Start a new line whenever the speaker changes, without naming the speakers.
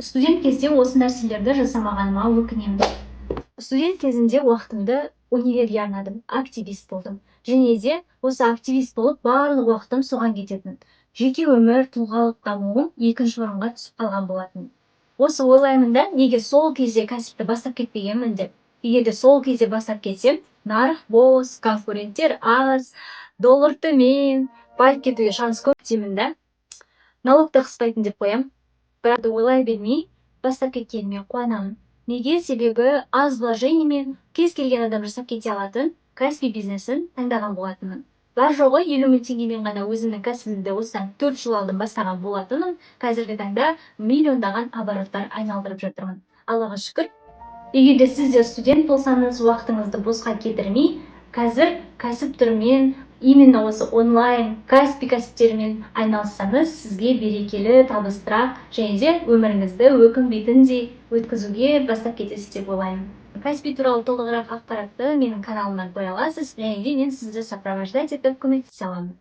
Студент кезде осы нәрселерді жасамағаныма өкінемін. Студент кезімде уақытымды универге арнадым, активист болдым. Және де осы активист болып барлық уақытым соған кететін. Жеке өмір, тұлғалық дамуым екінші орынға түсіп қалған болатын. Осы ойлаймын да, неге сол кезде кәсіпті бастап кетпегенмін деп. Егер де сол кезде бастап кетсем, нарық бос, конкуренттер аз, доллар төмен, байып кетуге шанс көп деймін да. Налогты қыспайтын деп қоям. Бірақ ойлай бермей бастап кеткеніме қуанамын. Неге? Себебі аз вложениемен кез келген адам жасап кете алатын кәсіби бизнесін таңдаған болатынмын. Бар жоғы 50 мың теңгемен ғана өзімнің кәсібімді осыдан 4 жыл алдын бастаған болатынмын. Қазіргі таңда миллиондаған обороттар айналдырып жатырмын. Аллаға шүкір. Егер де сіз де студент болсаңыз, уақытыңызды босқа кетірмей, қазір кәсіп түрімен, именно осы онлайн кәсіби кәсіптермен айналыссаңыз, сізге берекелі, табыстырақ және де өміріңізді өкінбейтіндей өткізуге бастап кетесіз деп ойлаймын. Кәсіби туралы толығырақ ақпаратты менің каналымнан көре аласыз, және де мен сізді сопровождать етіп көмектесе аламын.